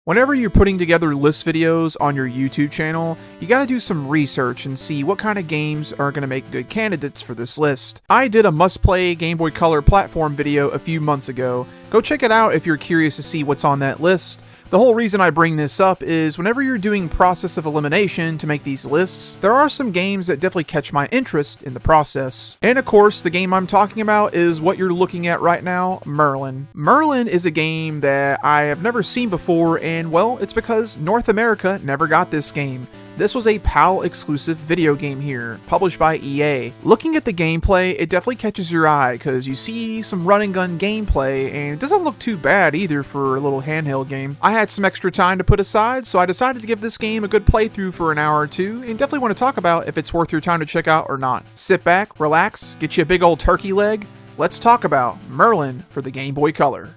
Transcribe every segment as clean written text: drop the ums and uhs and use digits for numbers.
Whenever you're putting together list videos on your YouTube channel, you gotta do some research and see what kind of games are gonna make good candidates for this list. I did a must-play Game Boy Color platform video a few months ago. Go check it out if you're curious to see what's on that list. The whole reason I bring this up is whenever you're doing process of elimination to make these lists, there are some games that definitely catch my interest in the process. And of course, the game I'm talking about is what you're looking at right now, Merlin. Merlin is a game that I have never seen before, and well, it's because North America never got this game. This was a PAL exclusive video game here, published by EA. Looking at the gameplay, it definitely catches your eye because you see some run and gun gameplay, and it doesn't look too bad either for a little handheld game. I had some extra time to put aside, so I decided to give this game a good playthrough for an hour or two, and definitely want to talk about if it's worth your time to check out or not. Sit back, relax, get you a big old turkey leg. Let's talk about Merlin for the Game Boy Color.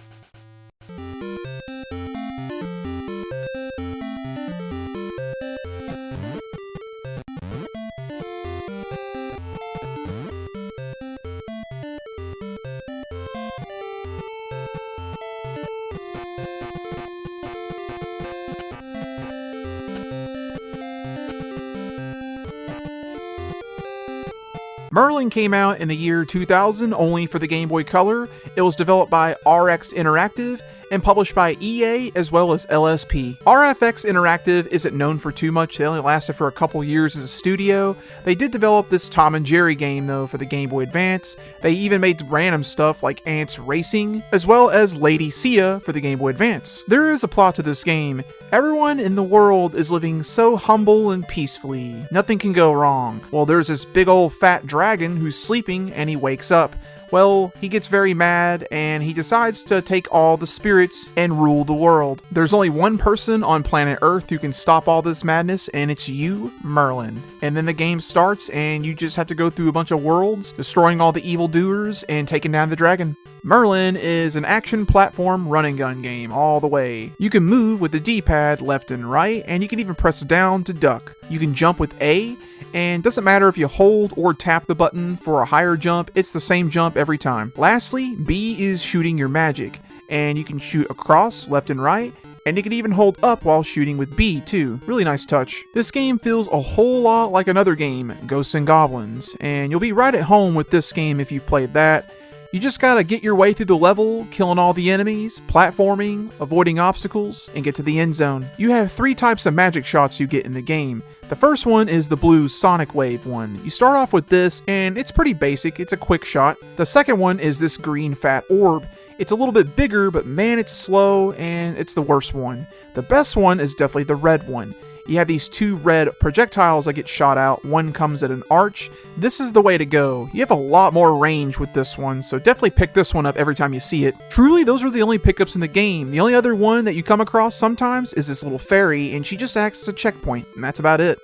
Merlin came out in the year 2000 only for the Game Boy Color. It was developed by RX Interactive and published by EA as well as LSP. RFX Interactive isn't known for too much. They only lasted for a couple years as a studio. They did develop this Tom and Jerry game though for the Game Boy Advance. They even made random stuff like Ants Racing, as well as Lady Sia for the Game Boy Advance. There is a plot to this game. Everyone in the world is living so humble and peacefully. Nothing can go wrong. Well, there's this big old fat dragon who's sleeping and he wakes up. Well, he gets very mad and he decides to take all the spirits and rule the world. There's only one person on planet Earth who can stop all this madness, and it's you, Merlin. And then the game starts and you just have to go through a bunch of worlds, destroying all the evildoers and taking down the dragon. Merlin is an action platform run and gun game all the way. You can move with the D-pad left and right, and you can even press down to duck. You can jump with A, and doesn't matter if you hold or tap the button for a higher jump, it's the same jump every time. Lastly, B is shooting your magic, and you can shoot across left and right, and you can even hold up while shooting with B too. Really nice touch. This game feels a whole lot like another game, Ghosts and Goblins, and you'll be right at home with this game if you've played that. You just gotta get your way through the level, killing all the enemies, platforming, avoiding obstacles, and get to the end zone. You have 3 types of magic shots you get in the game. The first one is the blue Sonic Wave one. You start off with this, and it's pretty basic, it's a quick shot. The second one is this green fat orb. It's a little bit bigger, but man, it's slow, and it's the worst one. The best one is definitely the red one. You have these 2 red projectiles that get shot out. One comes at an arch. This is the way to go. You have a lot more range with this one, so definitely pick this one up every time you see it. Truly, those are the only pickups in the game. The only other one that you come across sometimes is this little fairy, and she just acts as a checkpoint, and that's about it.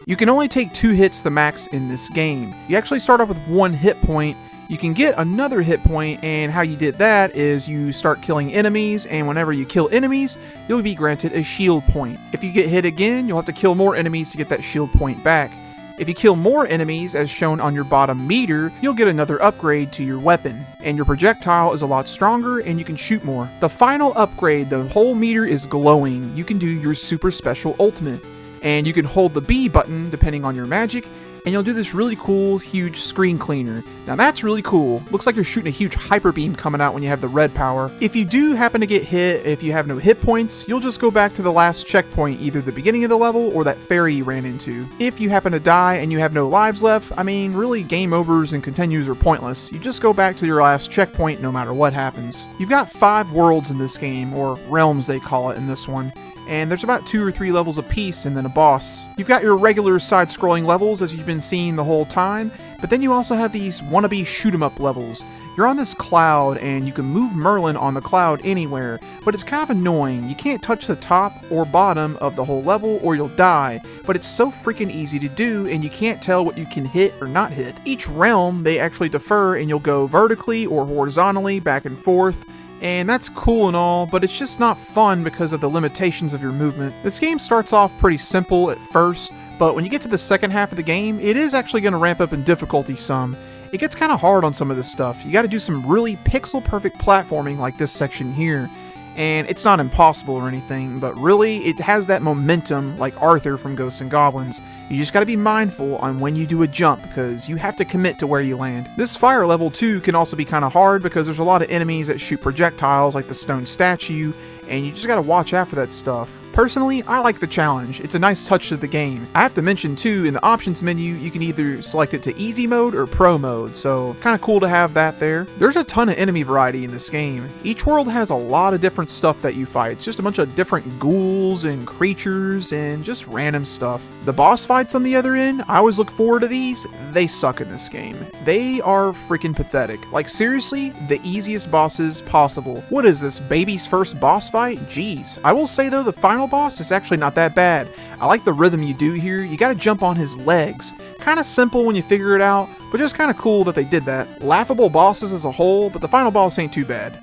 You can only take 2 hits the max in this game. You actually start off with 1 hit point. You can get another hit point, and how you did that is you start killing enemies, and whenever you kill enemies, you'll be granted a shield point. If you get hit again, you'll have to kill more enemies to get that shield point back. If you kill more enemies, as shown on your bottom meter, you'll get another upgrade to your weapon, and your projectile is a lot stronger and you can shoot more. The final upgrade, the whole meter is glowing. You can do your super special ultimate, and you can hold the B button depending on your magic, and you'll do this really cool, huge screen cleaner. Now that's really cool. Looks like you're shooting a huge hyper beam coming out when you have the red power. If you do happen to get hit, if you have no hit points, you'll just go back to the last checkpoint, either the beginning of the level or that fairy you ran into. If you happen to die and you have no lives left, I mean, really game overs and continues are pointless. You just go back to your last checkpoint no matter what happens. You've got 5 worlds in this game, or realms they call it in this one. And there's about 2 or 3 levels apiece and then a boss. You've got your regular side-scrolling levels as you've been seeing the whole time, but then you also have these wannabe shoot-'em-up levels. You're on this cloud and you can move Merlin on the cloud anywhere, but it's kind of annoying. You can't touch the top or bottom of the whole level or you'll die, but it's so freaking easy to do and you can't tell what you can hit or not hit. Each realm, they actually differ and you'll go vertically or horizontally back and forth. And that's cool and all, but it's just not fun because of the limitations of your movement. This game starts off pretty simple at first, but when you get to the second half of the game, it is actually going to ramp up in difficulty some. It gets kind of hard on some of this stuff. You got to do some really pixel perfect platforming like this section here. and it's not impossible or anything, but really, it has that momentum like Arthur from Ghosts and Goblins. You just gotta be mindful on when you do a jump, because you have to commit to where you land. This fire level too can also be kinda hard, because there's a lot of enemies that shoot projectiles like the stone statue, and you just gotta watch out for that stuff. Personally, I like the challenge. It's a nice touch to the game. I have to mention too, in the options menu, you can either select it to easy mode or pro mode, so kinda cool to have that there. There's a ton of enemy variety in this game. Each world has a lot of different stuff that you fight. It's just a bunch of different ghouls and creatures and just random stuff. The boss fights on the other end, I always look forward to these. They suck in this game. They are freaking pathetic. Like seriously, the easiest bosses possible. What is this, baby's first boss fight? Jeez. I will say though, the final boss is actually not that bad. I like the rhythm you do here. You gotta jump on his legs. Kinda simple when you figure it out, but just kinda cool that they did that. Laughable bosses as a whole, but the final boss ain't too bad.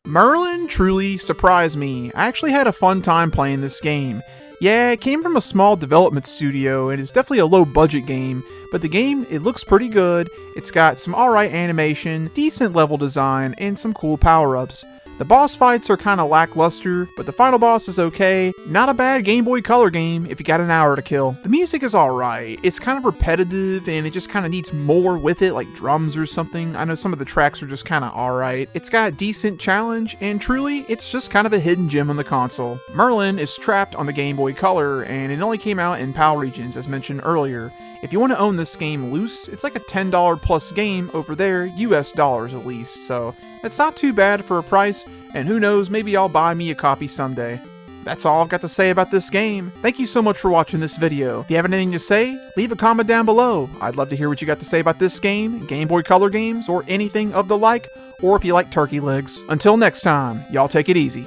Merlin truly surprised me. I actually had a fun time playing this game. Yeah, it came from a small development studio, and it's definitely a low budget game, but the game, it looks pretty good. It's got some alright animation, decent level design, and some cool power-ups. The boss fights are kinda lackluster, but the final boss is okay. Not a bad Game Boy Color game if you got an hour to kill. The music is alright. It's kind of repetitive and it just kinda needs more with it, like drums or something. I know some of the tracks are just kinda alright. It's got a decent challenge, and truly, it's just kind of a hidden gem on the console. Merlin is trapped on the Game Boy Color, and it only came out in PAL regions, as mentioned earlier. If you want to own this game loose, it's like a $10 plus game over there, US dollars at least, so that's not too bad for a price, and who knows, maybe I'll buy me a copy someday. That's all I've got to say about this game. Thank you so much for watching this video. If you have anything to say, leave a comment down below. I'd love to hear what you got to say about this game, Game Boy Color games, or anything of the like, or if you like turkey legs. Until next time, y'all take it easy.